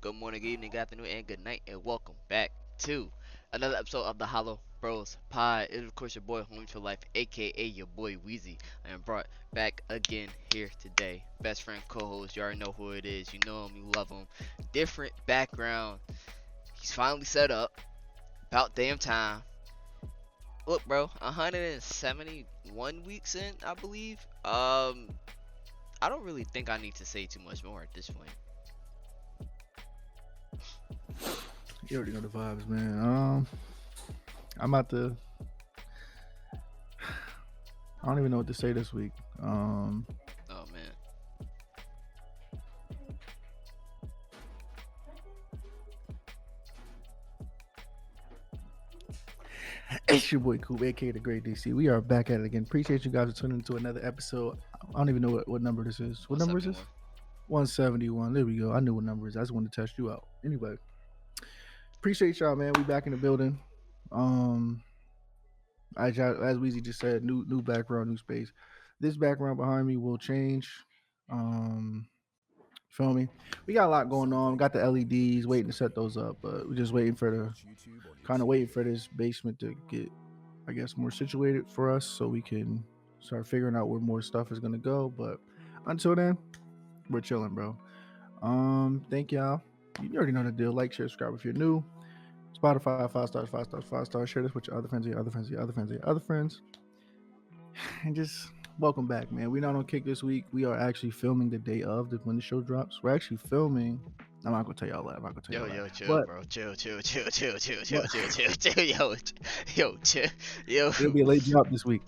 good morning, good evening, good afternoon, and good night, and welcome back to another episode of the HoloBros Pod. It is, of course, your boy, Homie for Life, aka your boy Weezy. I am brought back again here today. Best friend, co-host, you already know who it is. You know him, you love him. Different background. He's finally set up. About damn time. Look, bro, 171 weeks in, I believe. I don't really think I need to say too much more at this point. You already know the vibes, man. I'm about to. I don't even know what to say this week. Oh man. It's your boy Coop, aka the Great DC. We are back at it again. Appreciate you guys for tuning into another episode. I don't even know what number this is. What number is this? 171. There we go. I knew what number it is. I just wanted to test you out. Anyway, appreciate y'all, man. We back in the building. As Weezy just said, new background, new space. This background behind me will change. Feel me? We got a lot going on. We got the LEDs, waiting to set those up, but we're just waiting for this basement to get, I guess, more situated for us so we can start figuring out where more stuff is gonna go. But until then, we're chilling, bro. Thank y'all. You already know the deal. Like, share, subscribe if you're new. Spotify, 5 stars, 5 stars, 5 stars. Share this with your other friends, your other friends, your other friends, your other friends. And just welcome back, man. We're not on Kick this week. We are actually filming the day of when the show drops. We're actually filming. I'm not gonna tell y'all that. I'm not gonna tell y'all that. Yo, chill, but, bro. Chill, chill. Yo. It'll be a late drop this week.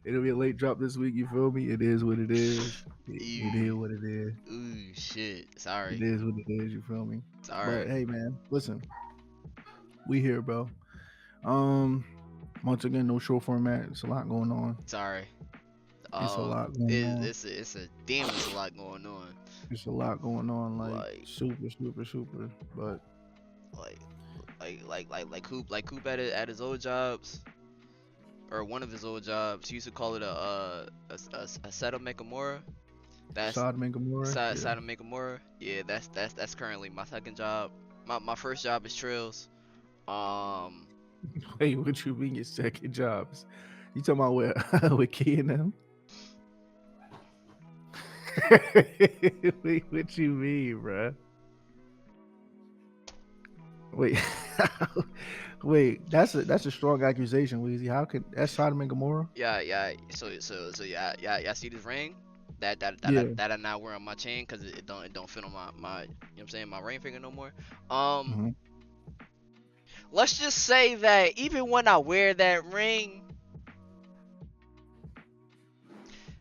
It'll be a late drop this week. You feel me? It is what it is. It is what it is. Ooh, shit. Sorry. It is what it is. You feel me? Sorry. But hey, man, listen. We here, bro. Once again, no show format. It's a lot going on. Sorry. It's a lot going on. It's a lot going on. It's a lot going on, like super. But like Coop at his old jobs, or one of his old jobs. He used to call it a Sodom and Gomorrah. That's Sodom and Gomorrah. Sodom and Gomorrah. Yeah, that's currently my second job. My first job is Trails. Wait, what you mean your second jobs? You talking about with Key and them? Wait, what you mean, bruh? Wait, that's a strong accusation, Weezy. How could that's Sodom and Gomorrah? Yeah. So yeah. See this ring? That I now wear on my chain because it don't fit on my you know what I'm saying, my ring finger no more. Let's just say that even when I wear that ring,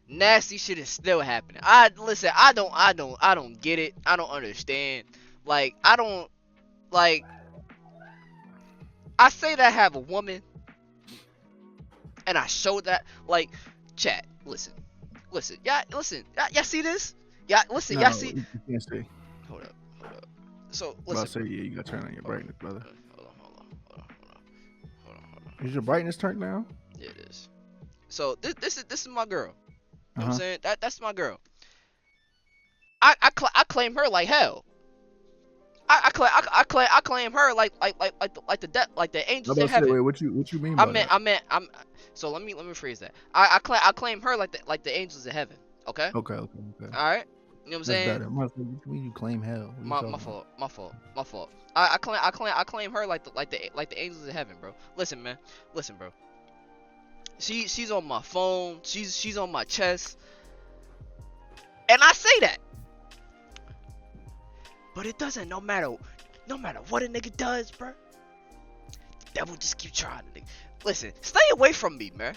nasty shit is still happening. I don't get it. I don't understand. Like, I say that I have a woman, and I show that, like, chat, listen, y'all see this? Y'all see? You can't see. Hold up. So, listen. I say, yeah, you gotta turn on your brightness, brother. Hold on. Is your brightness turned down? Yeah, it is. So, this is my girl. You know what I'm saying? That's my girl. I claim her like hell. I claim her like the angels in heaven. Wait, what you mean by that? So let me rephrase that. I claim her like the angels in heaven. Okay. Okay. All right. You know what I'm saying? You claim hell. My fault. I claim her like the angels in heaven, bro. Listen, bro. She's on my phone. She's on my chest. And I say that. But it doesn't, no matter what a nigga does, bro. The devil just keep trying to, nigga. Listen, stay away from me, man.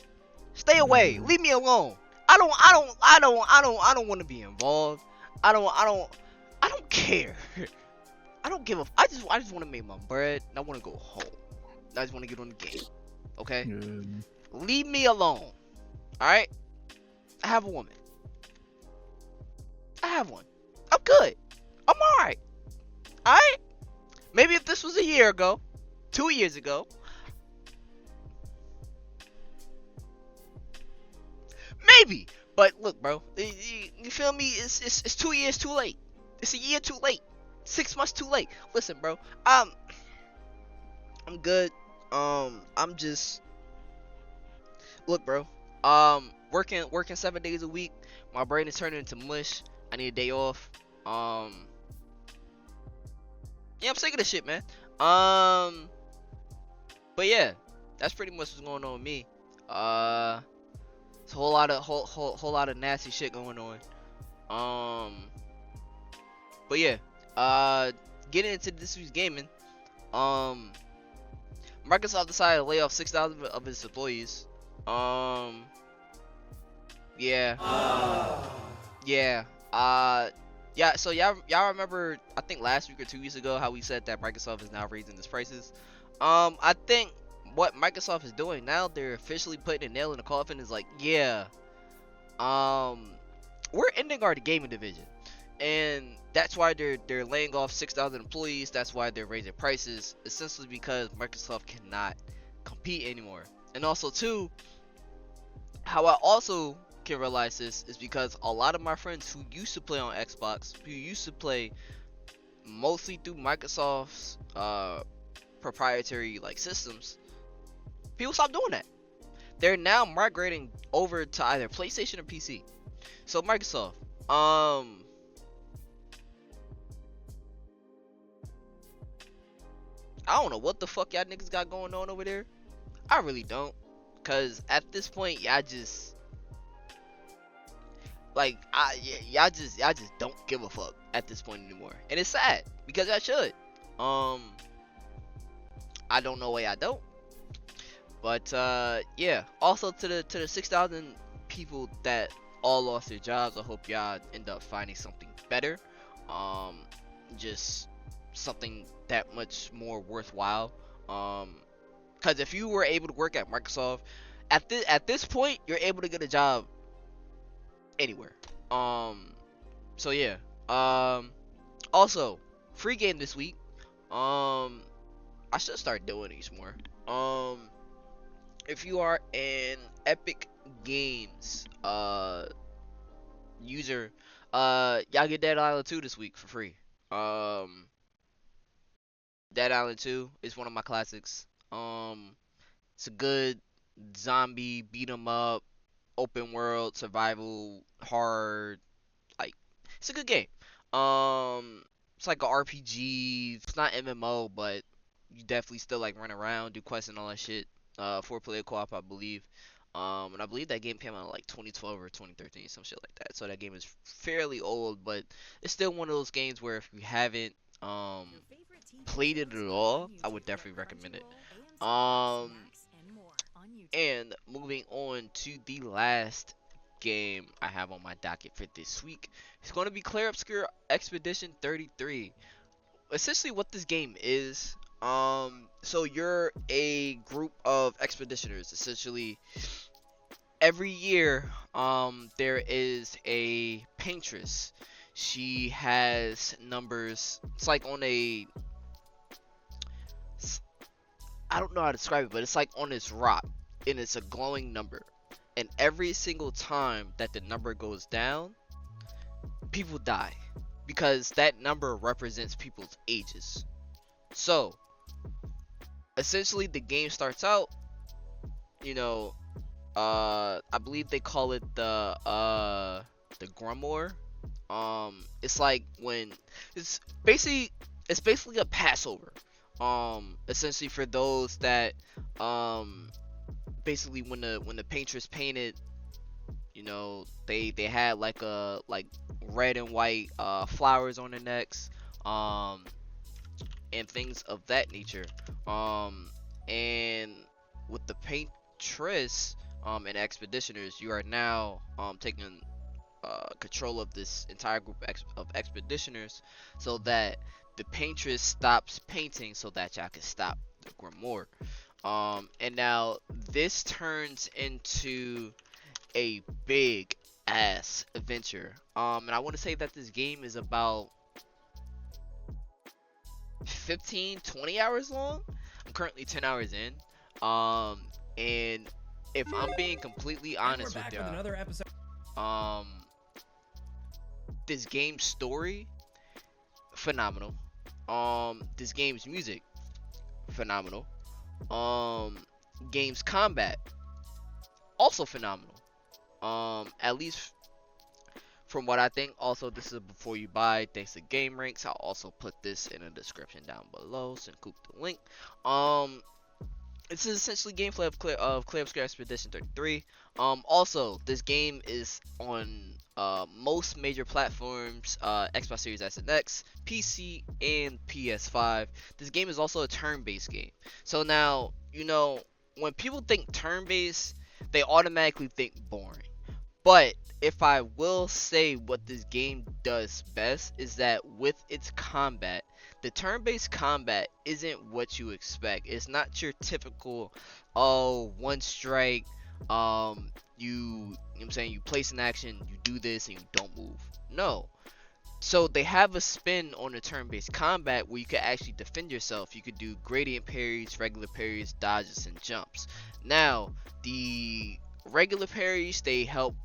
Stay away. Leave me alone. I don't want to be involved. I don't care. I don't give a. I just want to make my bread and I want to go home. I just want to get on the game. Okay? Yeah. Leave me alone. Alright? I have a woman. I have one. I'm good. I'm alright. Alright? Maybe if this was a year ago, 2 years ago, maybe. But look, bro, you feel me? It's 2 years too late. It's a year too late. 6 months too late. Listen, bro, I'm good. I'm just look, bro. Working 7 days a week. My brain is turning into mush. I need a day off. Yeah, I'm sick of this shit, man. But yeah, that's pretty much what's going on with me. It's a whole lot of nasty shit going on. But yeah, getting into this week's gaming. Microsoft decided to lay off 6,000 of its employees. Yeah, yeah. Yeah. So y'all remember? I think last week or 2 weeks ago how we said that Microsoft is now raising its prices. I think what Microsoft is doing now, they're officially putting a nail in the coffin. Is like, yeah, we're ending our gaming division, and that's why they're laying off 6,000 employees. That's why they're raising prices, essentially because Microsoft cannot compete anymore. And also too, how I also can realize this is because a lot of my friends who used to play on Xbox, who used to play mostly through Microsoft's proprietary like systems, people stop doing that. They're now migrating over to either PlayStation or PC. So Microsoft, I don't know what the fuck y'all niggas got going on over there. I really don't, cause at this point y'all just like y'all just don't give a fuck at this point anymore, and it's sad because I should. I don't know why I don't, but yeah. Also to the 6,000 people that all lost their jobs, I hope y'all end up finding something better. Just something that much more worthwhile. Because if you were able to work at Microsoft, at this point, you're able to get a job anywhere. So yeah. Also, free game this week. I should start doing these more. If you are an Epic Games user, y'all get Dead Island 2 this week for free. Dead Island 2 is one of my classics. It's a good zombie beat 'em up, open world survival horror. Like, it's a good game. It's like a RPG. It's not MMO, but you definitely still like run around, do quests and all that shit. 4-player co-op, I believe. And I believe that game came out in like 2012 or 2013, some shit like that. So that game is fairly old, but it's still one of those games where if you haven't played it at all, I would definitely recommend it. And moving on to the last game I have on my docket for this week, it's going to be Clair Obscur Expedition 33. Essentially what this game is, so you're a group of expeditioners. Essentially every year there is a paintress. She has numbers. It's like on a, I don't know how to describe it, but it's like on this rock, and it's a glowing number. And every single time that the number goes down, people die, because that number represents people's ages. So essentially the game starts out, you know, I believe they call it the Grumor. It's like when it's basically a Passover. Essentially for those that basically when the paintress painted, you know, they had like red and white flowers on their necks, and things of that nature. And with the paintress and expeditioners, you are now taking control of this entire group of expeditioners, so that the paintress stops painting, so that y'all can stop the Grimoire. And now this turns into a big ass adventure. And I want to say that this game is about 15-20 hours long. I'm currently 10 hours in. And if I'm being completely honest with y'all, Um, this game's story, phenomenal. This game's music, phenomenal. Um, game's combat, also phenomenal. At least from what I think. Also, this is before you buy. Thanks to Game Ranks. I'll also put this in the description down below. Send Coop the link. Um, this is essentially gameplay of Clear Obscure Expedition 33. Also, this game is on most major platforms, Xbox Series S and X, PC, and PS5. This game is also a turn-based game. So now, when people think turn-based, they automatically think boring. But if I will say what this game does best is that with its combat, the turn-based combat isn't what you expect. It's not your typical, oh, one strike, you know what I'm saying, you place an action, you do this, and you don't move. No. So they have a spin on the turn-based combat where you can actually defend yourself. You could do gradient parries, regular parries, dodges, and jumps. Now, the regular parries, they help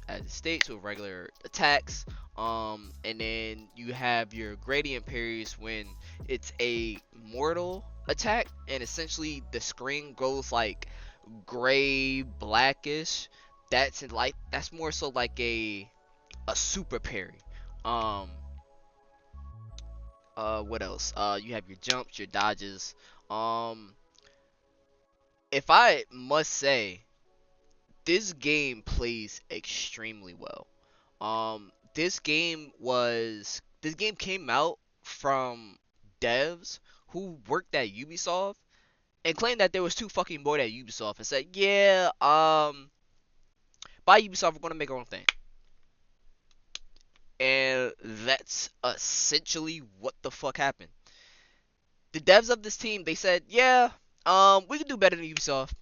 as it states with regular attacks. And then you have your gradient parries when it's a mortal attack, and essentially the screen goes like gray, blackish. That's more so like a super parry. Um, what else? You have your jumps, your dodges. Um, if I must say, this game plays extremely well. This game came out from devs who worked at Ubisoft and claimed that there was too fucking bored at Ubisoft and said, yeah, by Ubisoft, we're gonna make our own thing. And that's essentially what the fuck happened. The devs of this team, they said, yeah, we can do better than Ubisoft.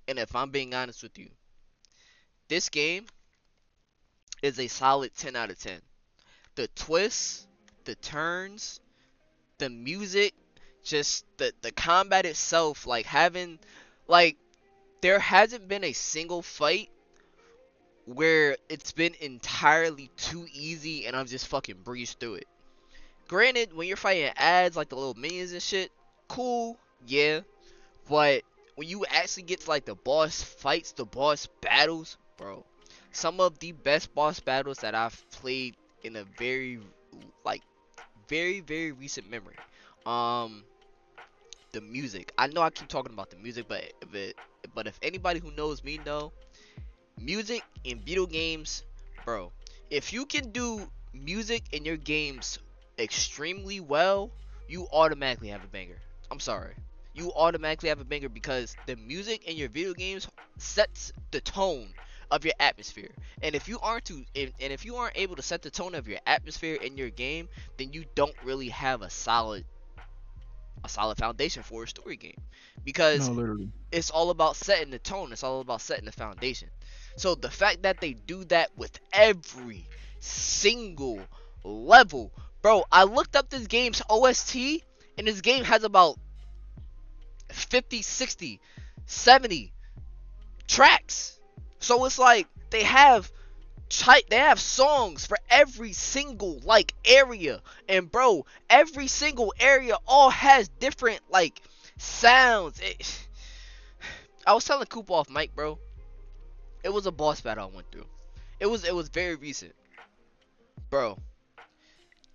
And if I'm being honest with you, this game is a solid 10 out of 10. The twists, the turns, the music, just the combat itself, like there hasn't been a single fight where it's been entirely too easy and I've just fucking breezed through it. Granted, when you're fighting ads like the little minions and shit, cool, yeah. But when you actually get to like the boss fights, the boss battles, bro, some of the best boss battles that I've played in a like very recent memory. Um, the music. I know I keep talking about the music, but if anybody who knows me know, music in video games, bro. If you can do music in your games extremely well, you automatically have a banger. I'm sorry. You automatically have a banger because the music in your video games sets the tone of your atmosphere. And if you aren't able to set the tone of your atmosphere in your game, then you don't really have a solid foundation for a story game. No, Because literally. it's all about setting the tone. It's all about setting the foundation. So the fact that they do that with every single level, bro. I looked up this game's OST, and this game has about 50, 60, 70 tracks. So it's like they have songs for every single like area, and bro, every single area all has different like sounds. I was telling Coop off mic, bro. It was a boss battle I went through. It was very recent, bro.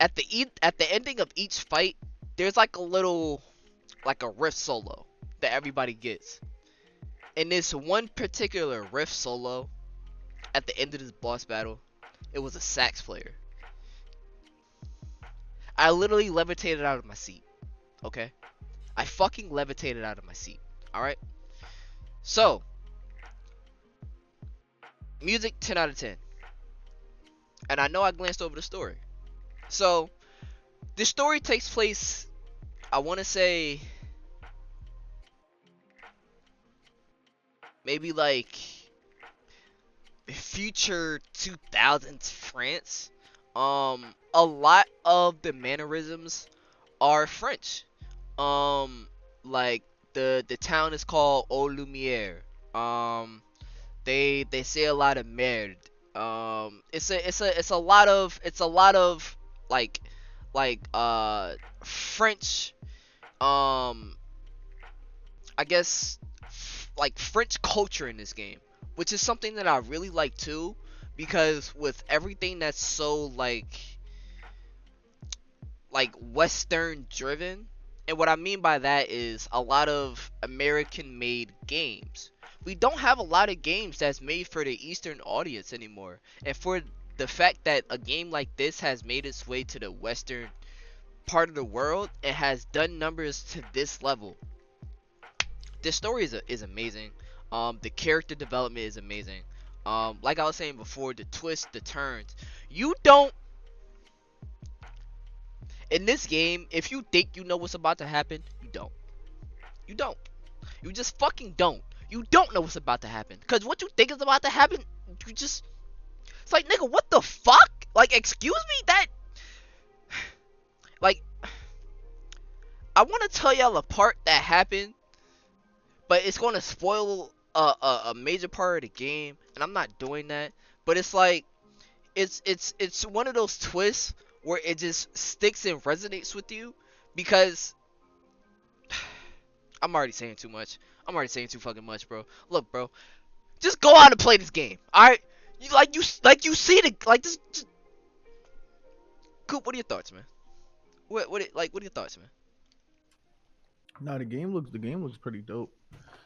At the ending of each fight, there's like a riff solo that everybody gets. And this one particular riff solo at the end of this boss battle, it was a sax player. I literally levitated out of my seat. Okay, I fucking levitated out of my seat. All right. So music 10 out of 10. And I know I glanced over the story. So the story takes place, I want to say, maybe like future 2000s France. A lot of the mannerisms are French. Like the town is called Eau Lumiere. Um, They say a lot of merde. It's a lot of like French, um I guess, like French culture in this game, which is something that I really like too, because with everything that's so Western driven, and what I mean by that is a lot of American made games. We don't have a lot of games that's made for the Eastern audience anymore, and for the fact that a game like this has made its way to the Western part of the world and has done numbers to this level. This story is amazing. The character development is amazing. Like I was saying before, the twists, the turns. You don't In this game, if you think you know what's about to happen, you don't. You don't. You just fucking don't. You don't know what's about to happen. Cause what you think is about to happen, you just it's like, nigga, what the fuck? Like, excuse me? That, like, I wanna tell y'all a part that happened, but it's gonna spoil a major part of the game, and I'm not doing that. But it's like, it's one of those twists where it just sticks and resonates with you, because I'm already saying too much. I'm already saying too fucking much, bro. Look, bro, just go out and play this game. All right, you see the like this. Just, Coop, what are your thoughts, man? What are your thoughts, man? No, the game looks pretty dope.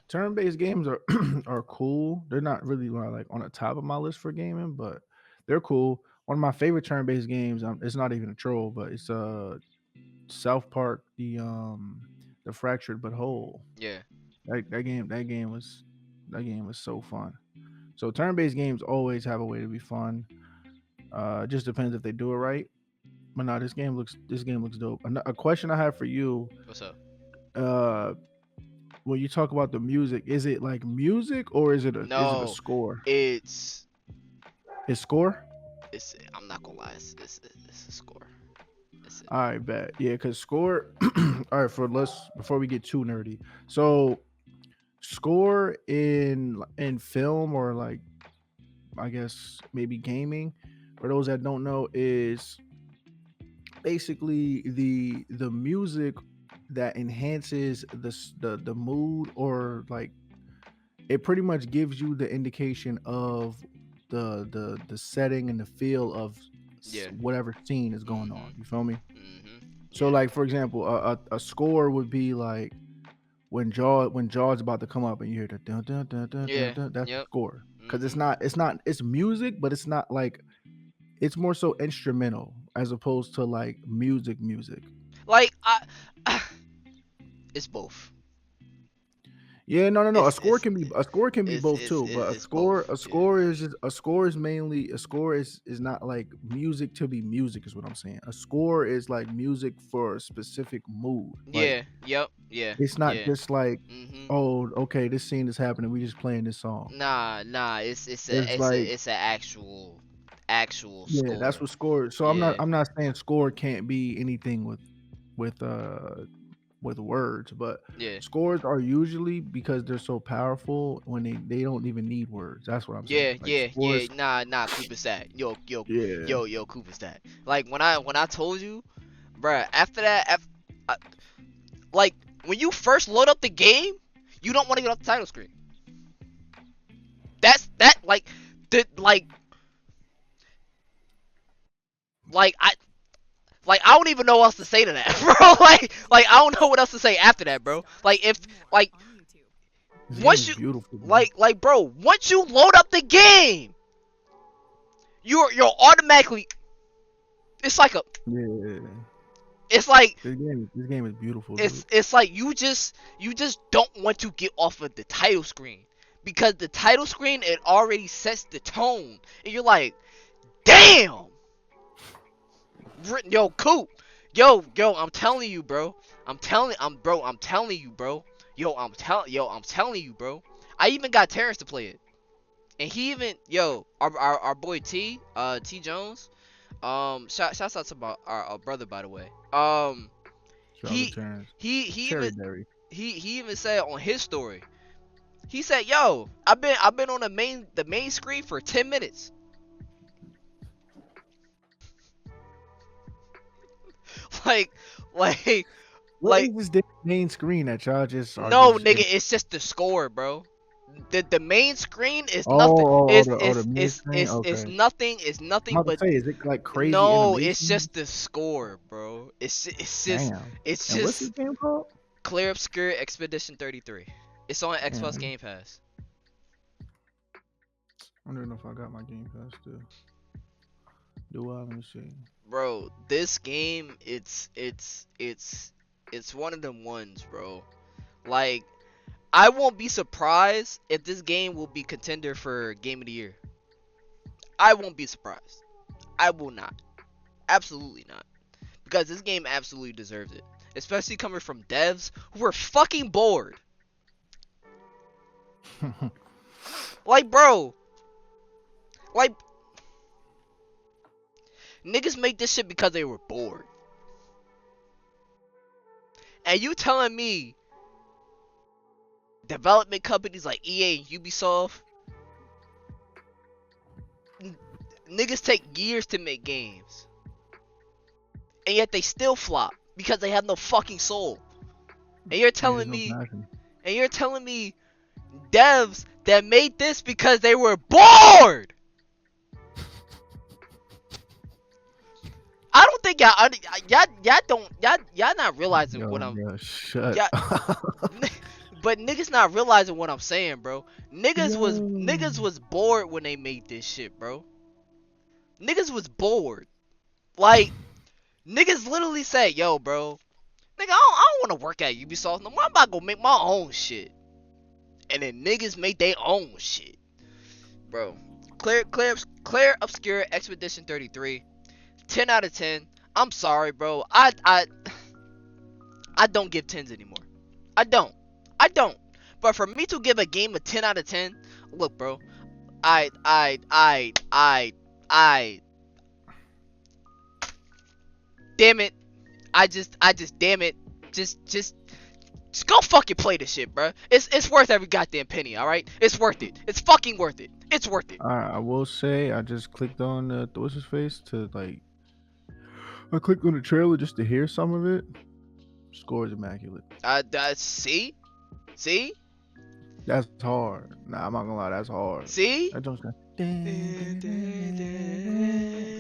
Turn-based games are are cool. They're not really like on the top of my list for gaming, but they're cool. One of my favorite turn-based games. It's not even a troll, but it's South Park, the Fractured But Whole. Yeah, That game was so fun. So turn-based games always have a way to be fun. It just depends if they do it right. But no, this game looks dope. A question I have for you, what's up? uh, when you talk about the music, is it like music or is it a No, score? it's It's score. I'm not gonna lie, it's a score. It's All right, bet. Yeah, because score. All right, for let's before we get too nerdy. So score in film or like I guess maybe gaming. For those that don't know, is basically the music that enhances the mood or like it pretty much gives you the indication of the setting and the feel of yeah. whatever scene is going on. Mhm. You feel me? Mhm. So Yeah. like for example, a score would be like when Jaw's about to come up and you hear the dun dun dun dun dun Yeah. dun. That's the Yep. score because it's Mhm. not it's not it's music, but it's not like it's more so instrumental as opposed to like music. Like, it's both. Yeah, no. A It's score it's can be a score can be both it's too, but a it's score both. a Yeah. score is just a score is mainly a score is not like music to be music is what I'm saying. A score is like music for a specific mood. Like Yeah. Yep. Yeah. it's not Yeah. just like, Mhm. oh, okay, this scene is happening, we just playing this song. Nah. It's a It's it's a like it's a actual yeah, that's score. what score. So I'm not Yeah. I'm not saying score can't be anything with with words, but Yeah. scores are usually because they're so powerful when they don't even need words. That's what I'm saying. Like Yeah. scores, Nah. Cooper's that. yeah. Yo. Cooper's that. Like, when I told you, bruh. After that, uh, like, when you first load up the game, you don't want to get off the title screen. That's that the like I don't even know what else to say to that, bro. I don't know what else to say after that, bro. Like, if like This game once is you beautiful, bro. bro, once you load up the game, you're automatically, it's like a Yeah, it's like this game is beautiful, dude. it's like you just don't want to get off of the title screen, because the title screen, it already sets the tone, and you're like, damn. Yo, Coop. Yo, I'm telling you, bro. I'm telling you, bro. I'm telling you, bro. I even got Terrence to play it. And he even, our boy T Jones. Shouts out to our brother, by the way. Shout out to He Terrence. he he Cherry even Berry. he even said on his story, He said, "Yo, I've been on the main screen for 10 minutes." like, like, What like, is this main screen that y'all just are no, just nigga, in? it's just the score, bro. The main screen is nothing. Oh, It's the it's main it's screen. it's it's Okay, nothing. It's I'm nothing about but to say, is it like crazy no. It's animation? just the score, bro. It's just Damn. it's And what's this just game called? Clear Obscure Expedition 33. It's on Xbox Damn, Game Pass. I don't even know if I got my Game Pass still. Do I? Let me see. Bro, this game, it's one of them ones, bro. Like, I won't be surprised if this game will be contender for Game of the Year. I won't be surprised. I will not. Absolutely not. Because this game absolutely deserves it. Especially coming from devs who were fucking bored. Like, bro, like, niggas made this shit because they were bored. And you telling me development companies like EA and Ubisoft, niggas take years to make games, and yet they still flop because they have no fucking soul. And you're Yeah, there's telling no me, passion. and you're telling me, devs that made this because they were bored. I don't think y'all not realizing what Yo, I'm bro, shut y'all, up. but niggas not realizing what I'm saying, bro. Yo. Niggas was bored when they made this shit, bro. Niggas was bored. Like, niggas literally said, "Yo, bro, nigga, I don't want to work at Ubisoft no more. I'm about to go make my own shit." And then niggas made their own shit, bro. Clear Obscure Expedition 33. 10 out of 10. I'm sorry, bro. I don't give 10s anymore. I don't. I don't. But for me to give a game a 10 out of 10, look, bro. I I I I I damn it. I just damn it. Just go fucking play this shit, bro. It's worth every goddamn penny, all right? It's worth it. It's fucking worth it. It's worth it. I will say, I just clicked on what's his face to like. I clicked on the trailer just to hear some of it. Score is immaculate. See? See? That's hard. Nah, I'm not gonna lie, that's hard. See? That don't sound.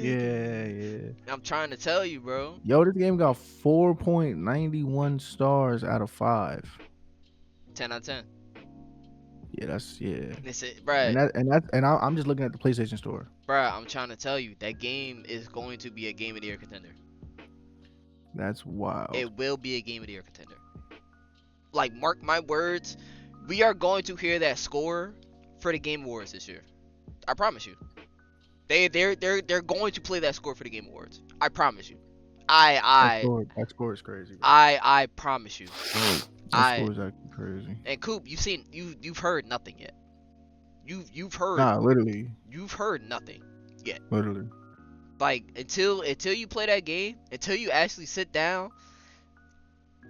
Yeah, yeah. I'm trying to tell you, bro. Yo, this game got 4.91 stars out of 5. 10 out of 10. Yeah, that's yeah. This it, And bruh. I'm just looking at the PlayStation Store. Bruh, I'm trying to tell you, that game is going to be a Game of the Year contender. That's wild. It will be a Game of the Year contender. Like, mark my words, we are going to hear that score for the Game Awards this year. I promise you. They're going to play that score for the Game Awards. I promise you. That score is crazy. Bro. I promise you. That score is actually crazy. And Coop, you've heard nothing yet. You've heard Nah, literally. you've heard nothing yet. Literally. Like, until you play that game, until you actually sit down,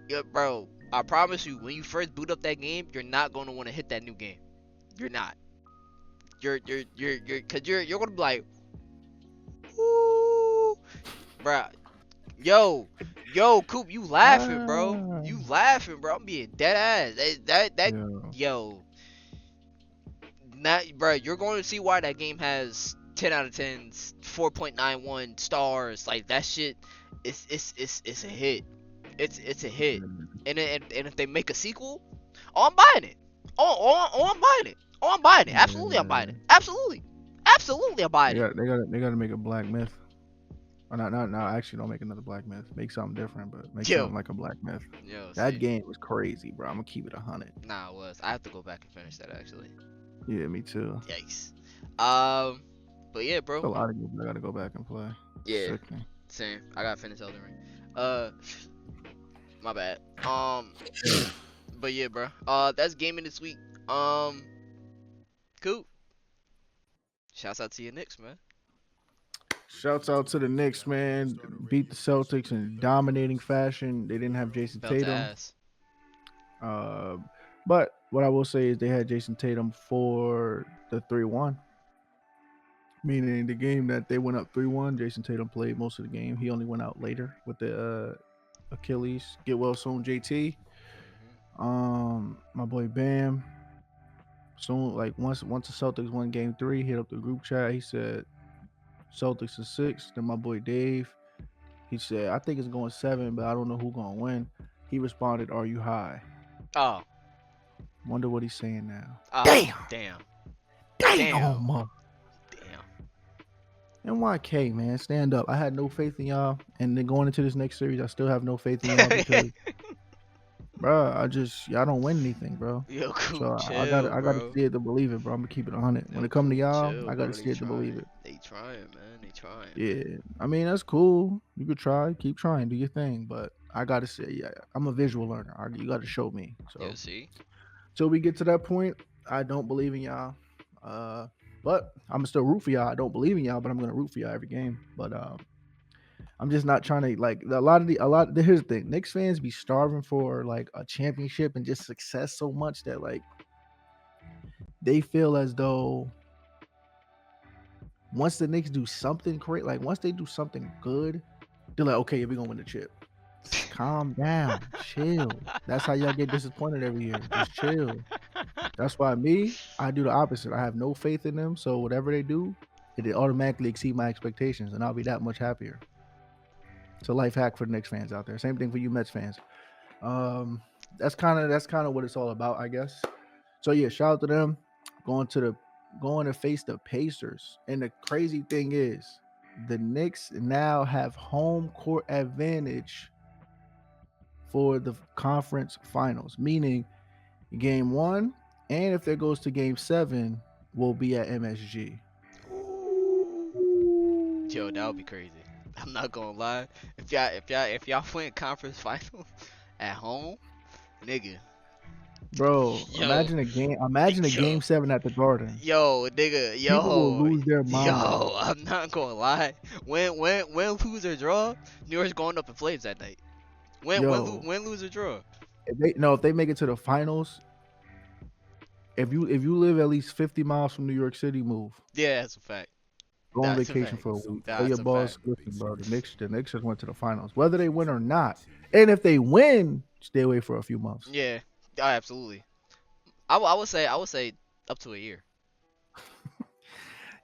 yeah, bro, I promise you, when you first boot up that game, you're not gonna want to hit that new game. You're not. Cause you're gonna be like, ooh, bro. Yo, Coop, you laughing, bro? You laughing, bro? I'm being dead ass. That Yeah. yo, not, bro. You're going to see why that game has 10 out of 10s, 4.91 stars. Like, that shit, it's a hit. It's a hit. And if they make a sequel, oh, I'm buying it. Oh, I'm buying it. Oh, I'm buying it. Absolutely, I'm buying it. Absolutely, I'm buying it. They gotta make a Black Myth. Or not, actually, don't make another Black Myth. Make something different, but make Yo. something like a Black Myth. Yo, That see. game was crazy, bro. I'm gonna keep it 100. Nah, it was. I have to go back and finish that actually. Yeah, me too. Yikes. But yeah, bro. It's a lot of games I gotta go back and play. Yeah. Sickening. Same. I gotta finish Elden Ring. My bad. But yeah, bro. That's gaming this week. Cool. Shouts out to your Knicks, man. Shouts out to the Knicks, man. Beat the Celtics in dominating fashion. They didn't have Jason Belt to Tatum. ass. But What I will say is they had Jason Tatum for the 3-1, meaning the game that they went up 3-1. Jason Tatum played most of the game. He only went out later with the Achilles. Get well soon, JT. Hmm. My boy Bam. Soon, like once the Celtics won Game 3, he hit up the group chat. He said Celtics is 6. Then my boy Dave, he said I think it's going 7, but I don't know who gonna win. He responded, "Are you high?" Oh, Wonder what he's saying now. oh, Damn, damn, damn, damn. damn. NYK, man, stand up. I had no faith in y'all, and then going into this next series, I still have no faith in y'all because, bro, y'all don't win anything, bro. Yo, cool, So chill, I gotta bro. see it to believe it, bro. I'm gonna keep it 100. When Yo, it come to cool, y'all, chill, I gotta bro. They see it to believe trying. it. They trying, man. They trying. Yeah, I mean that's cool. You could try, keep trying, do your thing, but I gotta say, yeah, I'm a visual learner. You gotta show me. Yo, So see? till we get to that point, I don't believe in y'all. Uh, but I'm gonna still root for y'all. I don't believe in y'all, but I'm gonna root for y'all every game. But I'm just not trying to like a lot. Here's the thing: Knicks fans be starving for like a championship and just success so much that like they feel as though once the Knicks do something great, like once they do something good, they're like, okay, we're gonna win the chip. Calm down, chill. That's how y'all get disappointed every year. Just chill. That's why I do the opposite. I have no faith in them, so whatever they do, it automatically exceed my expectations, and I'll be that much happier. It's a life hack for the Knicks fans out there. Same thing for you Mets fans. Um, that's kind of what it's all about, I guess. So yeah, shout out to them going to the going to face the Pacers. And the crazy thing is, the Knicks now have home court advantage for the conference finals, meaning game 1, and if there goes to game 7, will be at MSG. Ooh. Yo, that would be crazy. I'm not gonna lie. If y'all win conference finals at home, nigga. Bro, Yo, imagine a yo, game 7 at the Garden. yo, nigga, People will yo, lose their mind. yo. I'm not gonna lie. When lose or draw, New York's going up in flames that night. Yo, Win, lose or draw. if they make it to the finals, if you live at least 50 miles from New York City, move. Yeah, that's a fact. Go on That's a vacation fact. for a week. Tell your That's a fact. boss, listen, bro, the Knicks just went to the finals. Whether they win or not. And if they win, stay away for a few months. Yeah, absolutely. I would say up to a year.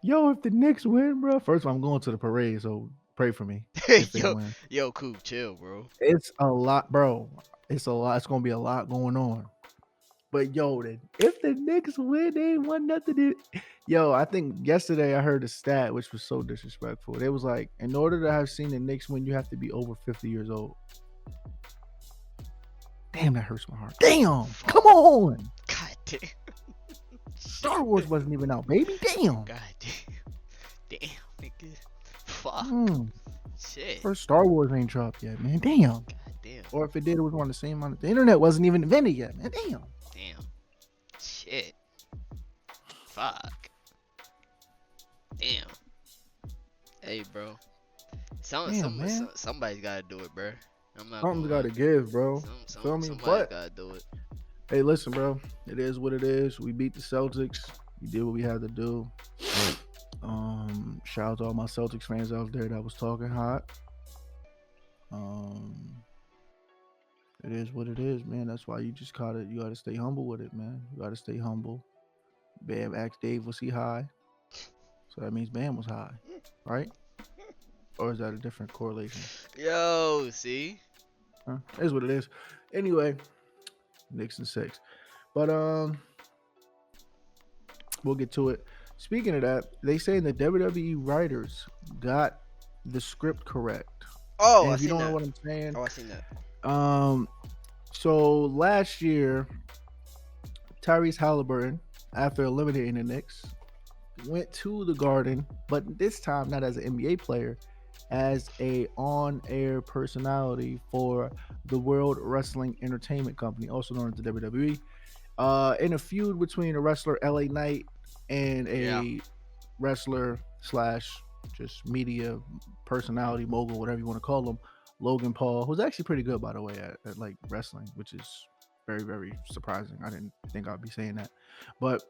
Yo, if the Knicks win, bro, first of all, I'm going to the parade, so pray for me if they yo, win. yo, cool, chill, bro. It's a lot, bro. It's a lot. It's gonna be a lot going on. But yo, if the Knicks win, they ain't won nothing. Yo, I think yesterday I heard a stat which was so disrespectful. It was like, in order to have seen the Knicks win, you have to be over 50 years old. Damn, that hurts my heart. Damn, come Fuck. on. God damn. Star Shit, Wars man. wasn't even out, baby. Damn. God damn. Damn, nigga. Fuck. Mm, Shit. first Star Wars ain't dropped yet, man. Damn. God damn. Or if it did, it was on the same amount. The internet wasn't even invented yet, man. Damn. Damn. Shit. Fuck. Damn. Hey, bro. Damn, man. Somebody's gotta do it, bro. I'm not Something's gonna got lie. to give, bro. Feel me? Somebody's But gotta do it. hey, listen, bro. It is what it is. We beat the Celtics. We did what we had to do. Shout out to all my Celtics fans out there that was talking hot. Um, it is what it is, man. That's why you gotta stay humble with it, man. You gotta stay humble. Bam asked Dave, was he high? So that means Bam was high, right? Or is that a different correlation? Yo, see? Huh? It is what it is. Anyway, Knicks and 6. But we'll get to it. Speaking of that, they saying the WWE writers got the script correct. Oh, And I if you seen don't know that. what I'm saying, Oh, I seen that. um, so last year, Tyrese Halliburton, after eliminating the Knicks, went to the Garden, but this time not as an NBA player, as a on-air personality for the World Wrestling Entertainment Company, also known as the WWE. In a feud between a wrestler LA Knight and Yeah. a wrestler slash just media personality mogul, whatever you want to call him, Logan Paul, who's actually pretty good by the way at like wrestling, which is Very, very surprising. I didn't think I'd be saying that. But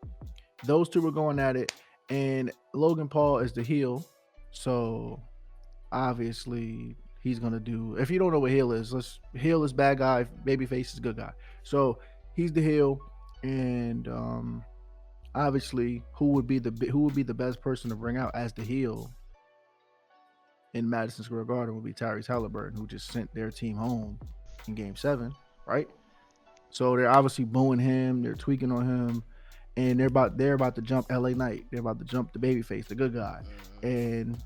those two were going at it, and Logan Paul is the heel. So obviously he's gonna do. If you don't know what heel is, heel is bad guy, babyface is good guy. So he's the heel, and obviously who would be the best person to bring out as the heel in Madison Square Garden would be Tyrese Halliburton, who just sent their team home in Game 7, right? So they're obviously booing him, they're tweaking on him, and they're about to jump LA Knight. They're about to jump the babyface, the good guy. And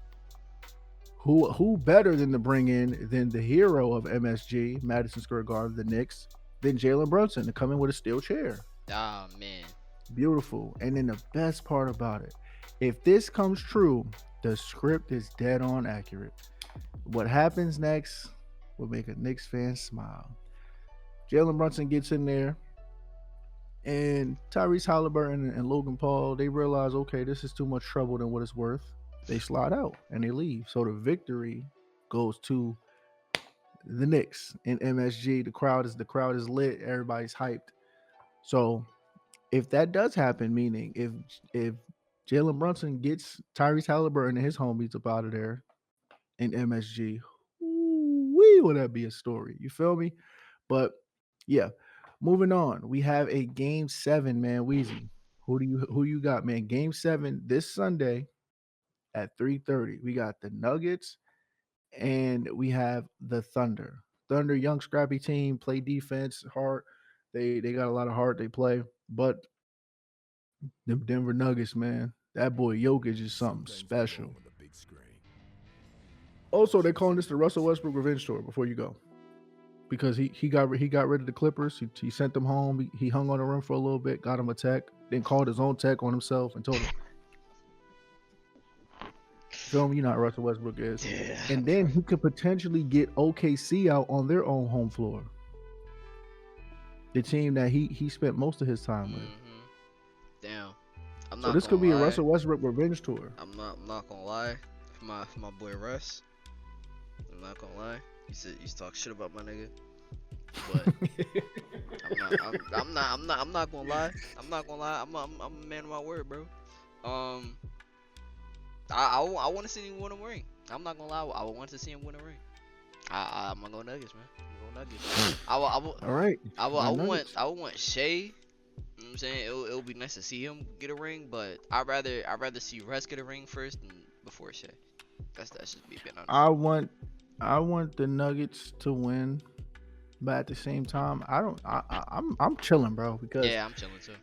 who better than to bring in than the hero of MSG, Madison Square Garden, the Knicks, than Jalen Brunson to come in with a steel chair. Oh man. Beautiful. And then the best part about it, if this comes true, the script is dead on accurate. What happens next will make a Knicks fan smile. Jalen Brunson gets in there, and Tyrese Halliburton and Logan Paul, they realize, okay, this is too much trouble than what it's worth. They slide out and they leave. So the victory goes to the Knicks in MSG. The crowd is lit. Everybody's hyped. So if that does happen, meaning if Jalen Brunson gets Tyrese Halliburton and his homies up out of there in MSG, wee, would that be a story? You feel me? But yeah, moving on. We have a game 7, man. Wheezy, who you got, man? Game 7 this Sunday at 3:30. We got the Nuggets and we have the Thunder. Thunder, young scrappy team, play defense hard. They got a lot of heart. They play, but the Denver Nuggets, man, that boy Jokic is something special. Also, they're calling this the Russell Westbrook revenge tour. Before you go, because he got rid of the Clippers. He sent them home. He hung on the rim for a little bit, got him a tech, then called his own tech on himself and told him, "Film, you know how Russell Westbrook is." Yeah. And then he could potentially get OKC out on their own home floor, the team that he spent most of his time with. Damn. I'm So not this gonna could be a lie. Russell Westbrook revenge tour. I'm not gonna lie. For my boy Russ. I'm not gonna lie. You talk shit about my nigga. But I'm not gonna lie. I'm not gonna lie. I'm a man of my word, bro. I want to see him win a ring. I'm not gonna lie. I want to see him win a ring. I'm gonna go Nuggets, man. I'm gonna go Nuggets. All right. I want Shea. You know what I'm saying? It'll be nice to see him get a ring, but I'd rather see Russ get a ring first than before Shea. That's just me being honest. I want the Nuggets to win, but at the same time, I'm chilling, bro. Because Yeah, I'm chilling too.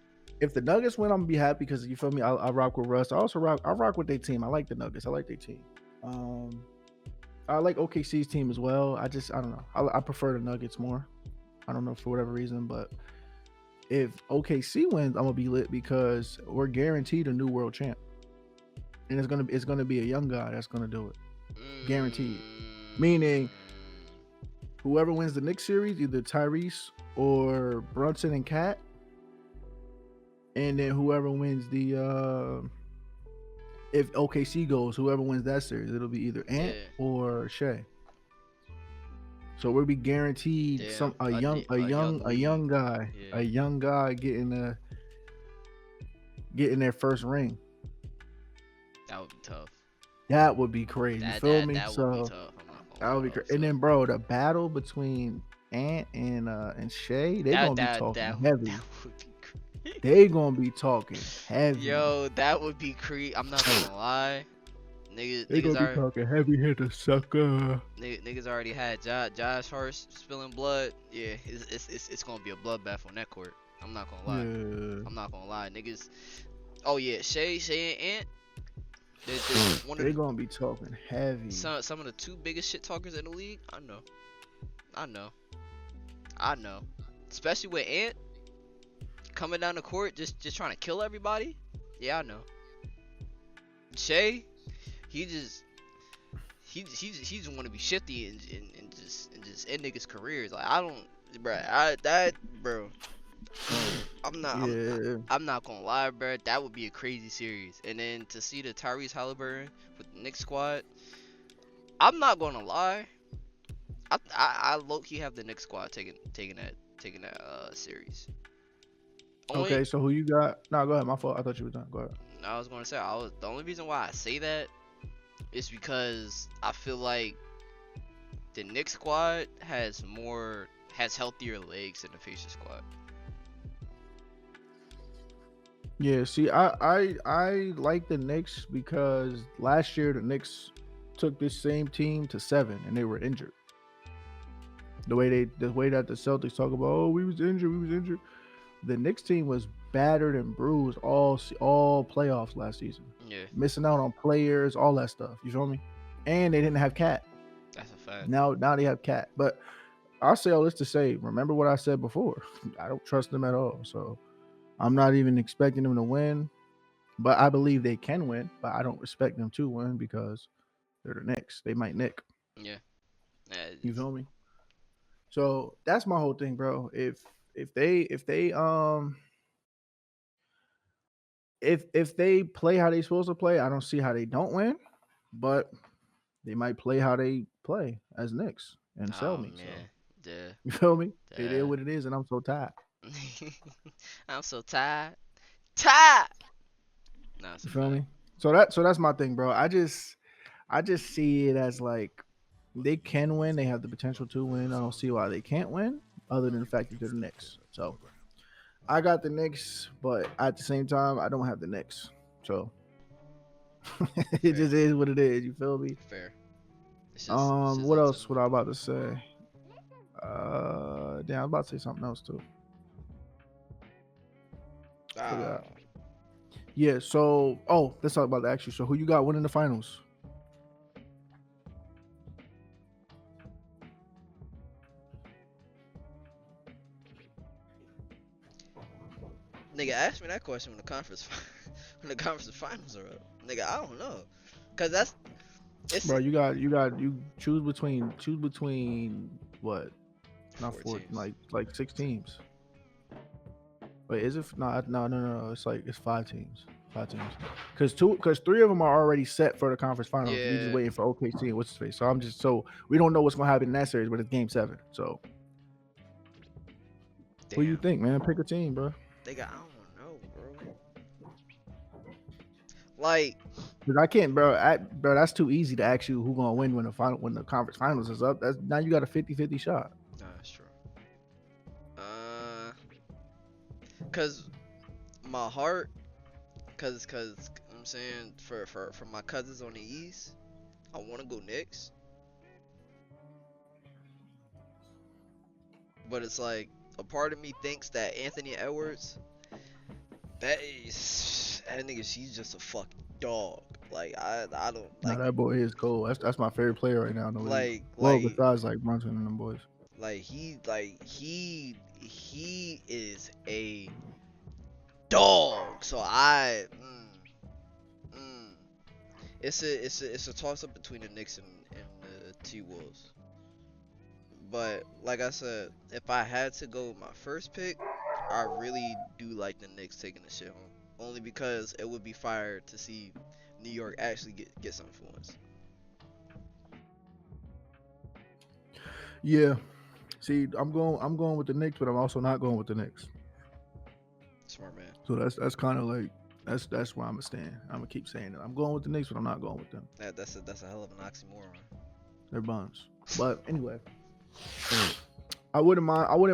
if the Nuggets win, I'm gonna be happy because you feel me. I rock with Russ. I rock with their team. I like the Nuggets. I like their team. I like OKC's team as well. I don't know. I prefer the Nuggets more. I don't know for whatever reason, but if OKC wins, I'm gonna be lit because we're guaranteed a new world champ, and it's gonna be a young guy that's gonna do it, guaranteed. Meaning, whoever wins the Knicks series, either Tyrese or Brunson and Cat, and then whoever wins the if OKC goes, whoever wins that series, it'll be either Ant or Shea. So we'll be guaranteed a young guy getting their first ring. That would be tough. That would be crazy. You feel me? That would be tough. That would be crazy. And then, bro, the battle between Ant and Shea, they gonna be talking heavy. That would be crazy. They gonna be talking heavy. Yo, that would be crazy. I'm not gonna lie. They gonna be talking heavy hitter, sucker. Niggas already had Josh Hart spilling blood. Yeah, it's gonna be a bloodbath on that court. I'm not gonna lie. Yeah. I'm not gonna lie, niggas. Oh yeah, Shea and Ant. They're gonna be talking heavy. Some of the two biggest shit talkers in the league. I know. Especially with Ant coming down the court, just trying to kill everybody. Yeah, I know. Shea, he just want to be shifty and just end niggas' careers. Like I don't, bro. I'm not gonna lie, bro. That would be a crazy series. And then to see the Tyrese Halliburton with the Knicks squad, I'm not gonna lie. I low key have the Knicks squad taking taking that series. Okay, Only so who you got? No, go ahead. My fault. I thought you were done. Go ahead. I was gonna say the only reason why I say that is because I feel like the Knicks squad has healthier legs than the Pacers squad. Yeah, see, I like the Knicks because last year the Knicks took this same team to 7 and they were injured. The way that the Celtics talk about, oh, we was injured. The Knicks team was battered and bruised all playoffs last season, Yeah, missing out on players, all that stuff. You feel me? And they didn't have Cat. that's a fact. Now they have Cat. But I'll say all this to say, remember what I said before. I don't trust them at all. So I'm not even expecting them to win. But I believe they can win. But I don't expect them to win because they're the Knicks. They might nick. Yeah, yeah You feel me? So that's my whole thing, bro. If they play how they supposed to play, I don't see how they don't win. But they might play how they play as Knicks and sell oh me. So man, the you feel me? It is the what it is, and I'm so tired. I'm so tired, tired. No, it's You a feel fact. me? So that's my thing, bro. I just see it as like they can win. They have the potential to win. I don't see why they can't win, other than the fact that they're the Knicks. So I got the Knicks, but at the same time, I don't have the Knicks. So it Fair, just is what it is. You feel me? fair. It's just What up to else? them. What I about to say? Damn, I was about to say something else too. Ah, Forgot. Yeah. So, oh, let's talk about that actually. So, who you got winning the finals? nigga, ask me that question when the conference when the conference finals are up. Nigga, I don't know, cause that's it's Bro, you choose between what? Not four four, teams. like 6 teams. Wait, is it? No. It's 5 teams. 5 teams. Because 3 of them are already set for the conference finals. We just Yeah, waiting for OKC and what's his face. So I'm just so we don't know what's gonna happen in that series, but it's game 7. So who you damn. think, man? Pick a team, bro. Nigga, I don't know, bro. Like, Cause I can't, bro. That's too easy to ask you who gonna win when the conference finals is up. That's now you got a 50-50 shot. nah, that's true. Uh, cause my heart, cause I'm saying for my cousins on the east, I want to go Knicks, but it's like a part of me thinks that Anthony Edwards, that nigga, she's just a fucking dog. Like I don't Now that boy is cold. That's my favorite player right now in the league. like Well, like besides like Brunson and them boys. he is a dog. So mm, it's a toss up between the Knicks and the T Wolves. But like I said, if I had to go with my first pick, I really do like the Knicks taking the shit home. Only because it would be fire to see New York actually get something for once. Yeah. See, I'm going with the Knicks, but I'm also not going with the Knicks. Smart man. So that's kind of like that's where I'm gonna stand. I'm gonna keep saying it. I'm going with the Knicks, but I'm not going with them. That's a hell of an oxymoron. They're bums. But anyway, I wouldn't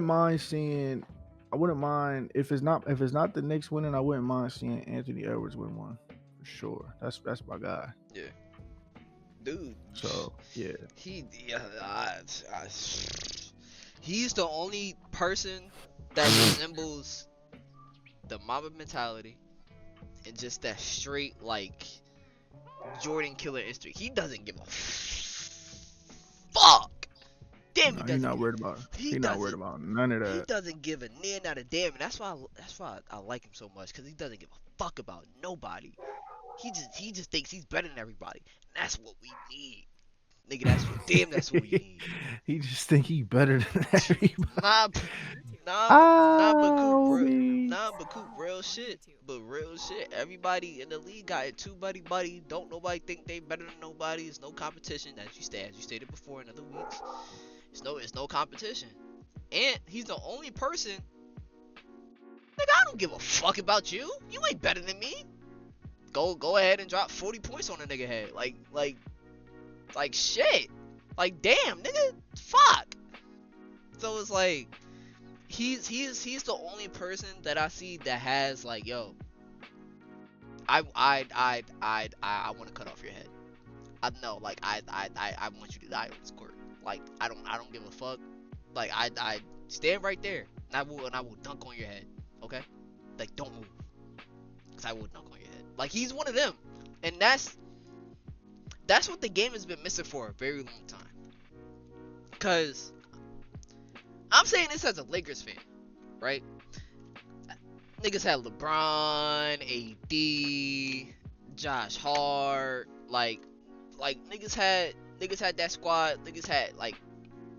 mind seeing. I wouldn't mind if it's not the Knicks winning. I wouldn't mind seeing Anthony Edwards win one for sure. That's my guy. Yeah, dude. So yeah, Yeah, I, he's the only person that resembles the Mamba mentality and just that straight like Jordan killer instinct. He doesn't give a fuck. Damn, he no, he's doesn't. not worried about. He He's not worried doesn't. about none of He that. doesn't give a near not a damn, and that's why I like him so much because he doesn't give a fuck about nobody. He just thinks he's better than everybody, and that's what we need, nigga. That's what we need. He just think he better than everybody. Nah, nah, nah, but Coop, Oh, real, me. nah, but Coop, real shit. But real shit. Everybody in the league got it too, buddy. Don't nobody think they better than nobody. It's no competition. As you stated before in other weeks. It's no competition. And he's the only person. Nigga, I don't give a fuck about you. You ain't better than me. Go ahead and drop 40 points on a nigga head. Like shit. Like damn, nigga, fuck. So it's like he's the only person that I see that has like, yo, I want to cut off your head. I know, like I want you to die on this court. Like I don't give a fuck. Like I stand right there and I will dunk on your head. Okay, like don't move, cause I will dunk on your head. Like he's one of them, and that's what the game has been missing for a very long time. Cause I'm saying this as a Lakers fan, right? Niggas had LeBron, AD, Josh Hart, like niggas had that squad. Niggas had like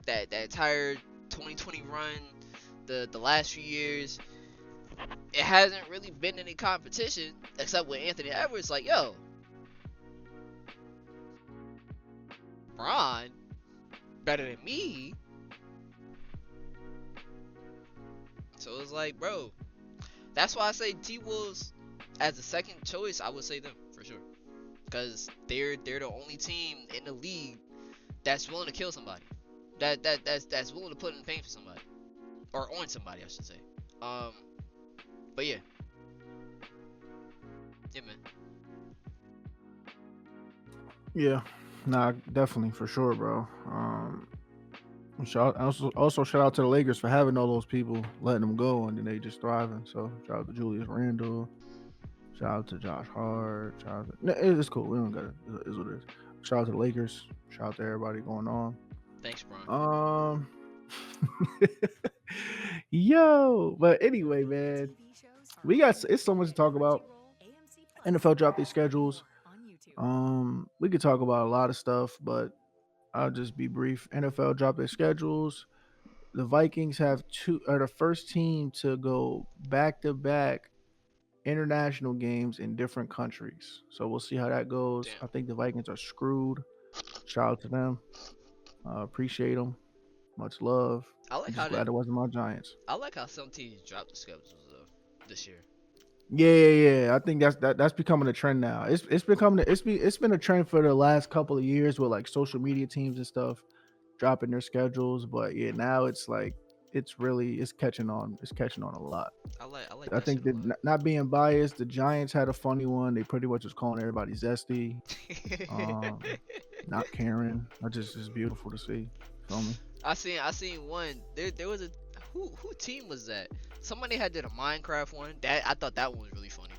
that entire 2020 run. The last few years, it hasn't really been any competition except with Anthony Edwards. Like yo, LeBron better than me. So it's like, bro, that's why I say T Wolves as a second choice. I would say them for sure because they're the only team in the league that's willing to kill somebody. That's willing to put in pain for somebody or on somebody, I should say. Um, but yeah, yeah, man. Yeah, nah, definitely for sure, bro. Also shout out to the Lakers for having all those people, letting them go, and then they just thriving. So shout out to Julius Randle, shout out to Josh Hart, shout out to, no, it's cool. We don't got it. It's what it is. Shout out to the Lakers. Shout out to everybody going on. Thanks, Bron. Um, yo, but anyway, man, we got it's so much to talk about. NFL dropped their schedules. We could talk about a lot of stuff, but I'll just be brief. NFL dropped their schedules. The Vikings are the first team to go back to back international games in different countries. So we'll see how that goes. Damn. I think the Vikings are screwed. Shout out to them. Appreciate them. Much love. I I'm like just how they, glad it wasn't my Giants. I like how some teams drop the schedules this year. Yeah. I think that's becoming a trend now. It's becoming it's been a trend for the last couple of years with like social media teams and stuff dropping their schedules. But yeah, now it's like it's catching on. It's catching on a lot. I like I that shit think a that not being biased, the Giants had a funny one. They pretty much was calling everybody zesty, um, not caring. That just is beautiful to see. Feel me? I seen one. There was a who team was that? Somebody had did a Minecraft one. That I thought that one was really funny.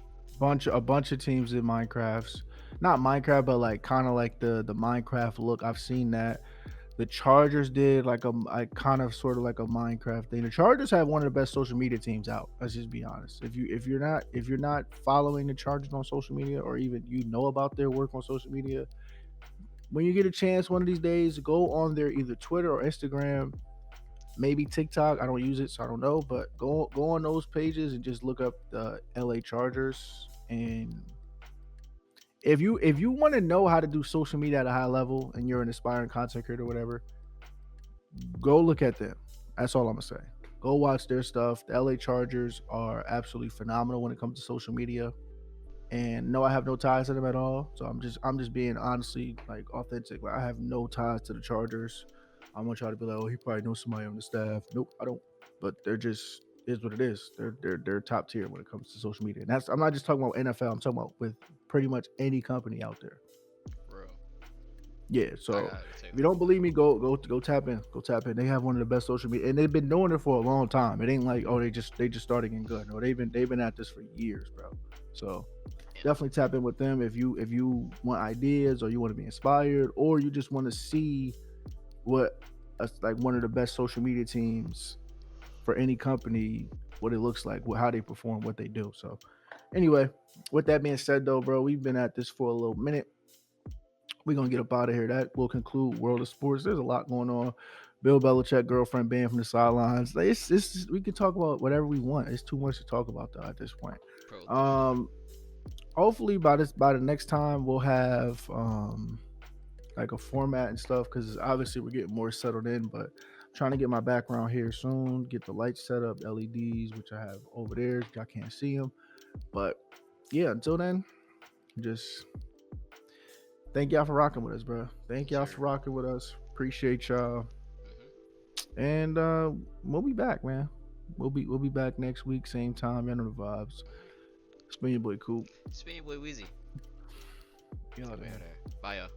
A bunch of teams in Minecrafts, not Minecraft, but like kind of like the Minecraft look. I've seen that. The Chargers did like I kind of sort of like a Minecraft thing. The Chargers have one of the best social media teams out. Let's just be honest. If you're not following the Chargers on social media or even you know about their work on social media, when you get a chance one of these days, go on their either Twitter or Instagram, maybe TikTok. I don't use it, so I don't know. But go on those pages and just look up the LA Chargers. And if you want to know how to do social media at a high level and you're an aspiring content creator or whatever, go look at them. That's all I'm gonna say. Go watch their stuff. The LA Chargers are absolutely phenomenal when it comes to social media. And no, I have no ties to them at all. So I'm just being honestly like authentic. Like I have no ties to the Chargers. I'm gonna try to be like, oh, he probably knows somebody on the staff. Nope, I don't. But they're just is what it is. They're top tier when it comes to social media. And that's I'm not just talking about NFL. I'm talking about with pretty much any company out there. Bro, Yeah. I So gotta take if you don't believe me, go tap in. Go tap in. They have one of the best social media, and they've been doing it for a long time. It ain't like oh they just started getting good. No, they've been at this for years, bro. So yeah. definitely tap in with them if you want ideas or you want to be inspired or you just want to see what like one of the best social media teams for any company, what it looks like, how they perform, what they do. So anyway, with that being said though, bro, we've been at this for a little minute. We're gonna get up out of here. That will conclude World of Sports. There's a lot going on. Bill Belichick girlfriend banned from the sidelines. Like, it's we can talk about whatever we want. It's too much to talk about though at this point. Bro, literally. Um, hopefully by the next time we'll have like a format and stuff because obviously we're getting more settled in. But Trying to get my background here soon. Get the lights set up, LEDs, which I have over there. Y'all can't see them, but yeah. Until then, just thank y'all for rocking with us, bro. Thank Yes, y'all sir. for rocking with us. Appreciate y'all, Hmm. and we'll be back, man. We'll be back next week, same time. You know the vibes. Hmm. It's been your boy Coop. It's me, boy Weezy. Y'all We there. out there. Bye, y'all.